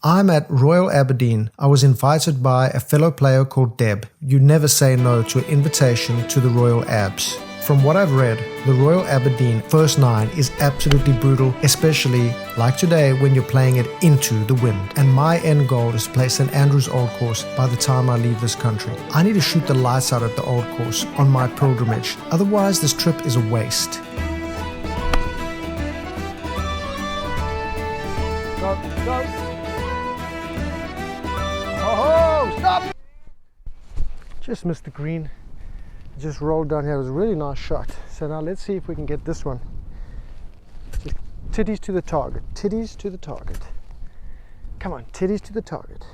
I'm at Royal Aberdeen. I was invited by a fellow player called Deb. You never say no to an invitation to the Royal Abs. From what I've read, the Royal Aberdeen first 9 is absolutely brutal, especially like today when you're playing it into the wind. And my end goal is to play St Andrews Old Course by the time I leave this country. I need to shoot the lights out at the Old Course on my pilgrimage. Otherwise, this trip is a waste. Go, go. Oh, stop! Just missed the green. Just rolled down here. It was a really nice shot. So now let's see if we can get this one. Just titties to the target. Titties to the target. Come on, titties to the target.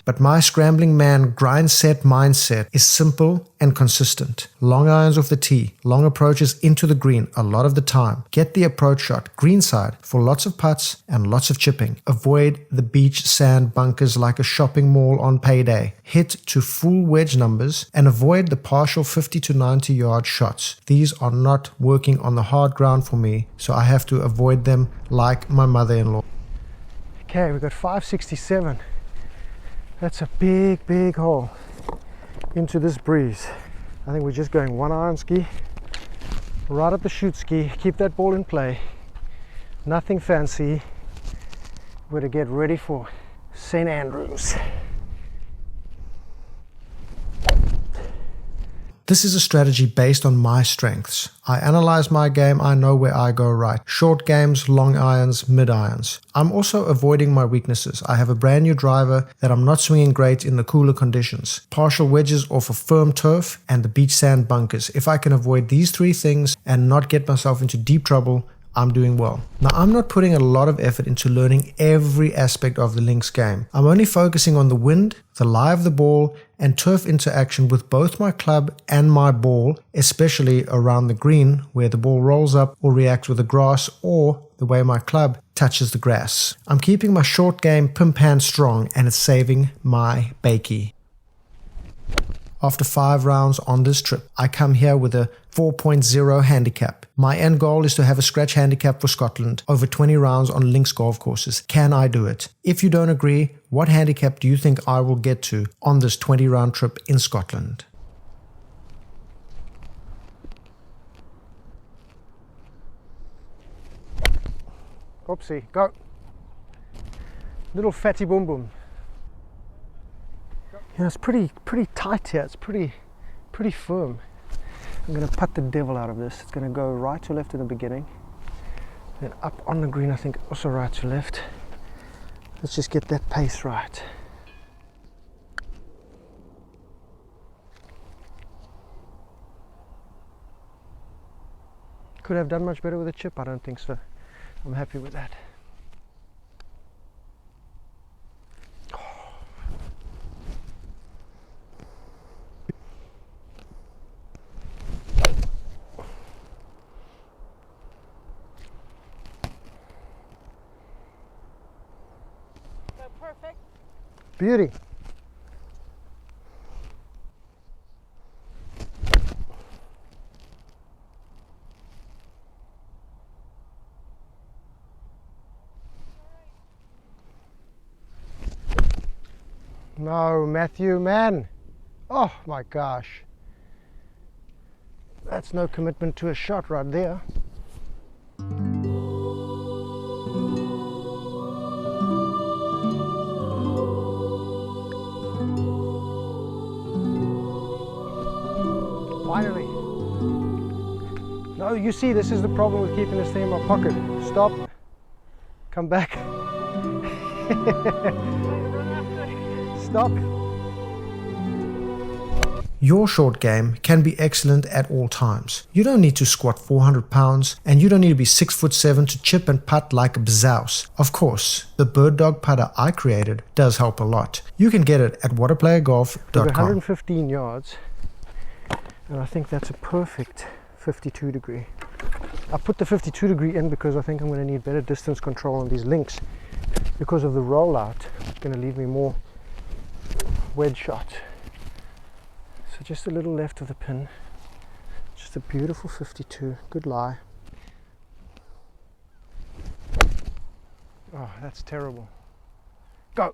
But my scrambling man grind set mindset is simple and consistent. Long irons off the tee, long approaches into the green a lot of the time. Get the approach shot greenside for lots of putts and lots of chipping. Avoid the beach sand bunkers like a shopping mall on payday. Hit to full wedge numbers and avoid the partial 50 to 90 yard shots. These are not working on the hard ground for me, so I have to avoid them like my mother-in-law. Okay, we've got 567. That's a big, big hole into this breeze. I think we're just going 1 iron ski, right up the shoot ski, keep that ball in play. Nothing fancy. We're to get ready for St Andrews. This is a strategy based on my strengths. I analyze my game, I know where I go right. Short games, long irons, mid irons. I'm also avoiding my weaknesses. I have a brand new driver that I'm not swinging great in the cooler conditions. Partial wedges off of firm turf and the beach sand bunkers. If I can avoid these 3 things and not get myself into deep trouble, I'm doing well. Now, I'm not putting a lot of effort into learning every aspect of the links game. I'm only focusing on the wind, the lie of the ball, and turf interaction with both my club and my ball, especially around the green where the ball rolls up or reacts with the grass or the way my club touches the grass. I'm keeping my short game pimp hand strong and it's saving my bakey. After 5 rounds on this trip, I come here with a 4.0 handicap. My end goal is to have a scratch handicap for Scotland over 20 rounds on links golf courses. Can I do it? If you don't agree, what handicap do you think I will get to on this 20 round trip in Scotland? Oopsie, go. Little fatty boom boom. Yeah, it's pretty tight here. It's pretty firm. I'm going to putt the devil out of this. It's going to go right to left in the beginning. Then up on the green, I think also right to left. Let's just get that pace right. Could have done much better with a chip? I don't think so. I'm happy with that. Perfect. Beauty. No, Matthew, man. Oh my gosh. That's no commitment to a shot right there. Finally. No, you see, this is the problem with keeping this thing in my pocket. Stop. Come back. Stop. Your short game can be excellent at all times. You don't need to squat 400 pounds and you don't need to be 6'7" to chip and putt like a bazouse. Of course, the bird dog putter I created does help a lot. You can get it at waterplayergolf.com. 115 yards. And I think that's a perfect 52 degree. I put the 52 degree in because I think I'm going to need better distance control on these links because of the rollout. It's going to leave me more wedge shot. So just a little left of the pin. Just a beautiful 52. Good lie. Oh, that's terrible. Go.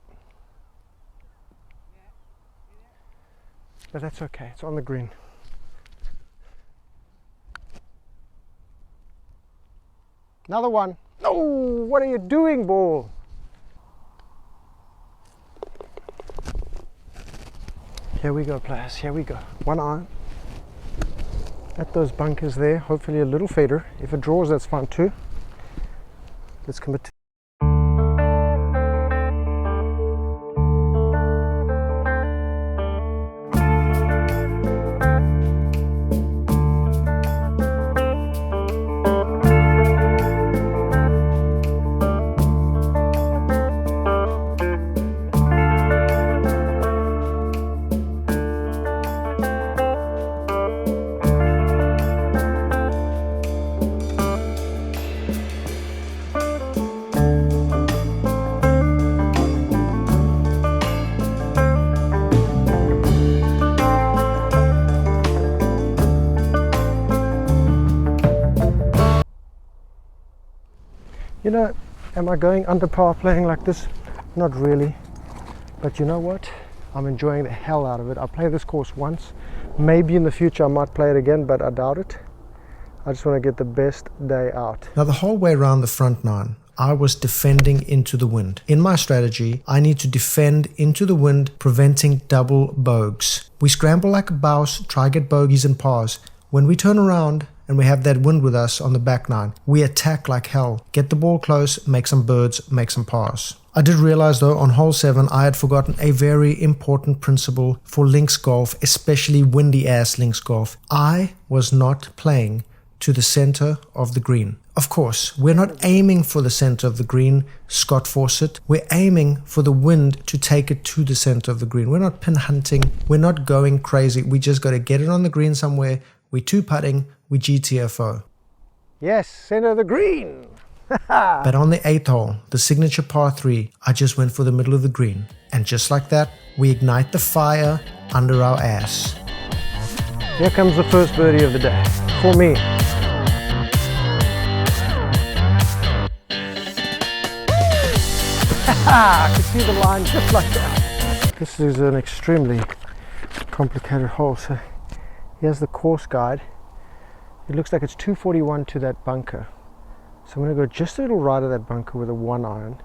But that's okay, it's on the green. Another one. No, what are you doing, ball? Here we go, players, here we go. One iron. At those bunkers there, hopefully a little fader. If it draws, that's fine too. Let's commit to You know, am I going under par playing like this? Not really. But you know what? I'm enjoying the hell out of it. I played this course once. Maybe in the future I might play it again, but I doubt it. I just want to get the best day out. Now the whole way around the front nine, I was defending into the wind. In my strategy, I need to defend into the wind, preventing double bogeys. We scramble like a bouse, try get bogeys and pars. When we turn around and we have that wind with us on the back nine, we attack like hell, get the ball close, make some birds, make some pars. I did realize though on hole 7 I had forgotten a very important principle for links golf, especially windy ass links golf. I was not playing to the center of the green. Of course, we're not aiming for the center of the green, Scott Fawcett. We're aiming for the wind to take it to the center of the green. We're not pin hunting. We're not going crazy. We just got to get it on the green somewhere. We two putting, we GTFO. Yes, center of the green. But on the 8th hole, the signature par 3, I just went for the middle of the green. And just like that, we ignite the fire under our ass. Here comes the first birdie of the day, for me. I can see the line just like that. This is an extremely complicated hole. So here's the course guide. It looks like it's 241 to that bunker. So I'm going to go just a little right of that bunker with a 1 iron.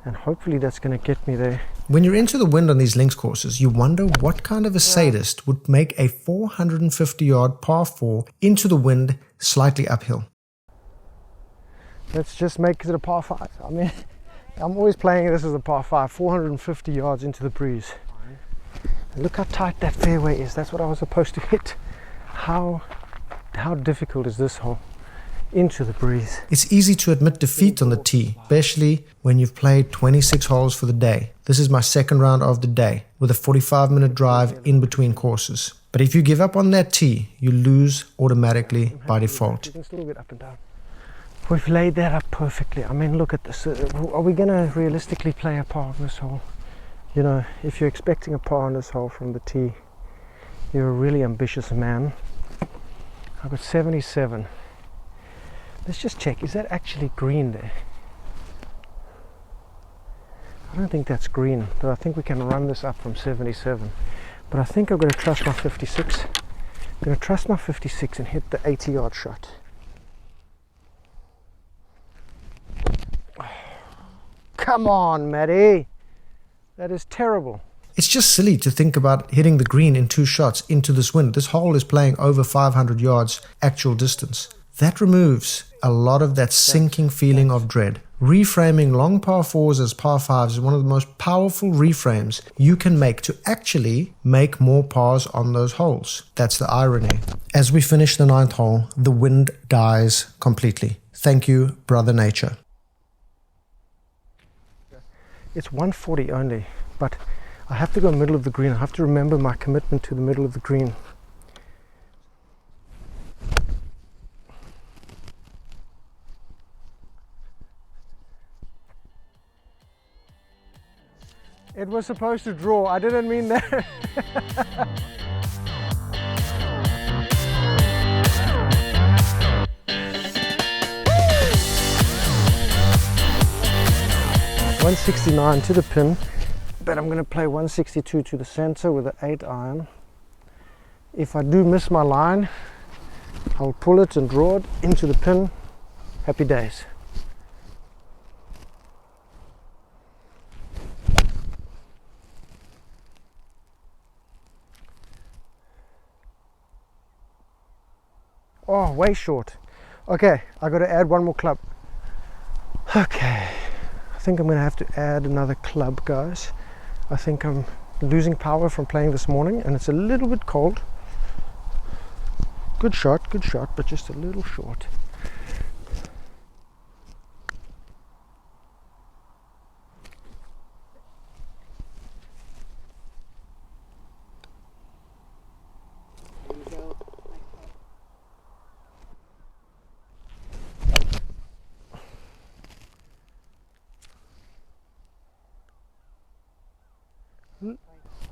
And hopefully that's going to get me there. When you're into the wind on these links courses, you wonder what kind of a sadist would make a 450-yard par 4 into the wind slightly uphill. Let's just make it a par 5. I mean, I'm always playing this as a par 5, 450 yards into the breeze. And look how tight that fairway is. That's what I was supposed to hit. How difficult is this hole? Into the breeze. It's easy to admit defeat on the tee, especially when you've played 26 holes for the day. This is my second round of the day, with a 45-minute drive in between courses. But if you give up on that tee, you lose automatically by default. You can still get up and down. We've laid that up perfectly. I mean, look at this. Are we going to realistically play a par on this hole? You know, if you're expecting a par on this hole from the tee, you're a really ambitious man. I've got 77. Let's just check. Is that actually green there? I don't think that's green, though I think we can run this up from 77. But I think I'm going to trust my 56. I'm going to trust my 56 and hit the 80-yard shot. Oh, come on, Matty. That is terrible. It's just silly to think about hitting the green in 2 shots into this wind. This hole is playing over 500 yards actual distance. That removes a lot of that sinking feeling of dread. Reframing long par 4s as par 5s is one of the most powerful reframes you can make to actually make more pars on those holes. That's the irony. As we finish the 9th hole, the wind dies completely. Thank you, Brother Nature. It's 140 only, but I have to go middle of the green. I have to remember my commitment to the middle of the green. It was supposed to draw. I didn't mean that. 169 to the pin, but I'm going to play 162 to the center with an 8 iron. If I do miss my line, I'll pull it and draw it into the pin. Happy days. Oh, way short. Okay, I got to add one more club. Okay, I think I'm going to have to add another club, guys. I think I'm losing power from playing this morning, and it's a little bit cold. Good shot, but just a little short.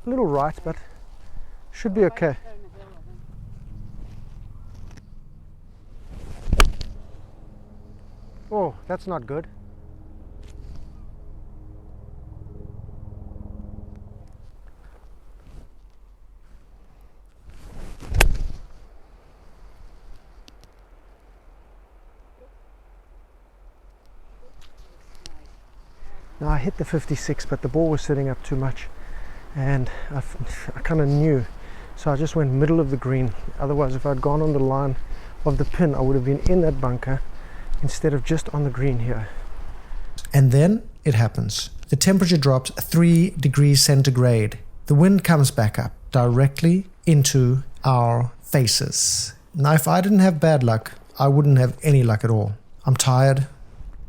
A little right, but should be okay. Oh, that's not good. Now I hit the 56, but the ball was sitting up too much, and I kind of knew, so I just went middle of the green. Otherwise, if I'd gone on the line of the pin, I would have been in that bunker instead of just on the green here. And then it happens. The temperature drops 3 degrees centigrade. The wind comes back up directly into our faces. Now, if I didn't have bad luck, I wouldn't have any luck at all. I'm tired,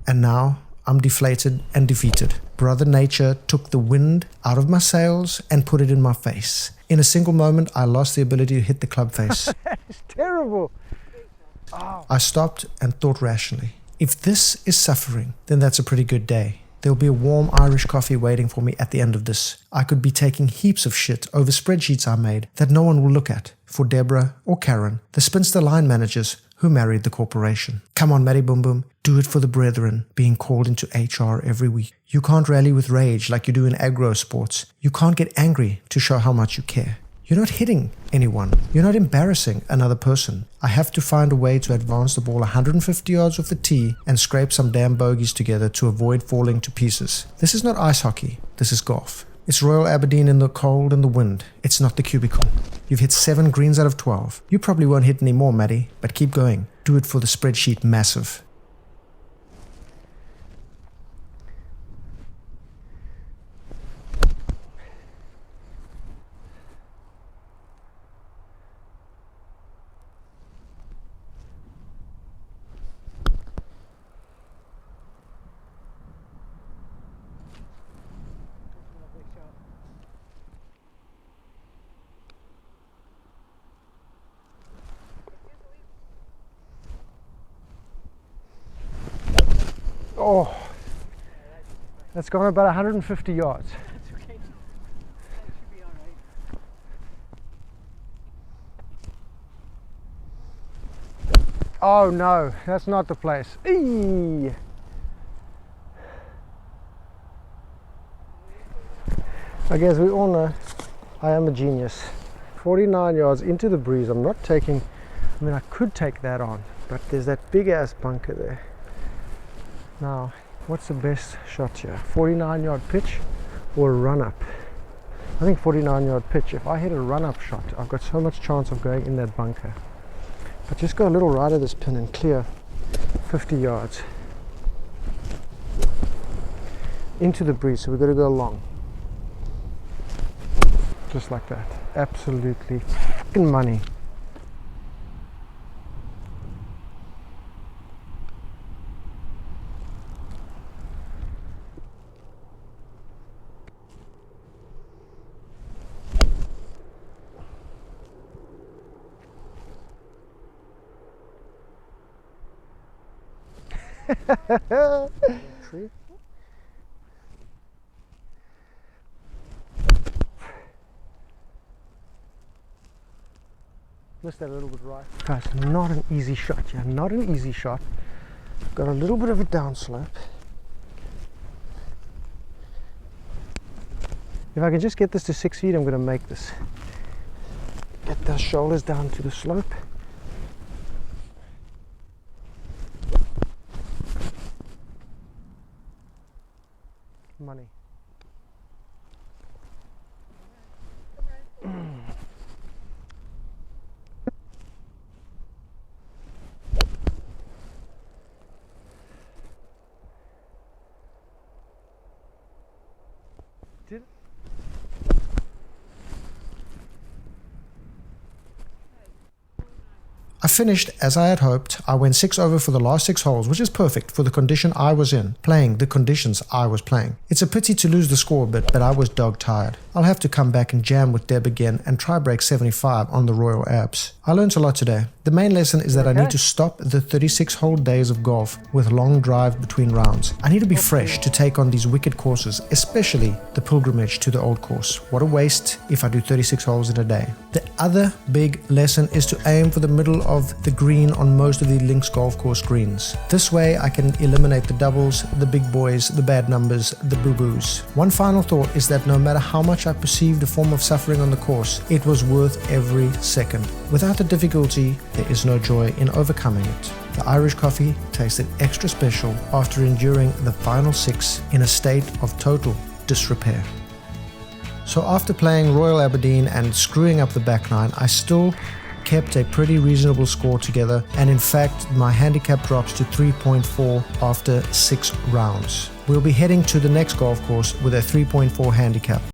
and now I'm deflated and defeated. Brother Nature took the wind out of my sails and put it in my face. In a single moment, I lost the ability to hit the club face. That is terrible. Oh. I stopped and thought rationally. If this is suffering, then that's a pretty good day. There'll be a warm Irish coffee waiting for me at the end of this. I could be taking heaps of shit over spreadsheets I made that no one will look at for Deborah or Karen, the spinster line managers who married the corporation. Come on, Matty Boom Boom, do it for the brethren being called into HR every week. You can't rally with rage like you do in agro sports. You can't get angry to show how much you care. You're not hitting anyone. You're not embarrassing another person. I have to find a way to advance the ball 150 yards off the tee and scrape some damn bogeys together to avoid falling to pieces. This is not ice hockey. This is golf. It's Royal Aberdeen in the cold and the wind. It's not the cubicle. You've hit 7 greens out of 12. You probably won't hit any more, Matty, but keep going. Do it for the spreadsheet massive. Oh, that's gone about 150 yards. That's okay. That should be all right. Oh no, that's not the place. Eee! I guess we all know I am a genius. 49 yards into the breeze. I'm not taking, I mean I could take that on, but there's that big ass bunker there. Now, what's the best shot here? 49-yard pitch or run up? I think 49-yard pitch. If I hit a run up shot, I've got so much chance of going in that bunker. But just go a little right of this pin and clear 50 yards into the breeze. So we've got to go long. Just like that. Absolutely fucking money. Tree. Missed that a little bit right. Guys, not an easy shot here. Not an easy shot. Got a little bit of a downslope. If I can just get this to 6 feet, I'm going to make this. Get the shoulders down to the slope. Money. I finished as I had hoped. I went 6 over for the last 6 holes, which is perfect for the condition I was in, playing the conditions I was playing. It's a pity to lose the score a bit, but I was dog tired. I'll have to come back and jam with Deb again and try break 75 on the Royal Abs. I learned a lot today. The main lesson is that I need to stop the 36-hole days of golf with long drive between rounds. I need to be fresh to take on these wicked courses, especially the pilgrimage to the old course. What a waste if I do 36 holes in a day. The other big lesson is to aim for the middle of the green on most of the links golf course greens. This way I can eliminate the doubles, the big boys, the bad numbers, the boo-boos. One final thought is that no matter how much I perceived a form of suffering on the course, it was worth every second. Without the difficulty, there is no joy in overcoming it. The Irish coffee tasted extra special after enduring the final 6 in a state of total disrepair. So after playing Royal Aberdeen and screwing up the back nine, I still kept a pretty reasonable score together, and in fact my handicap drops to 3.4 after 6 rounds. We'll be heading to the next golf course with a 3.4 handicap.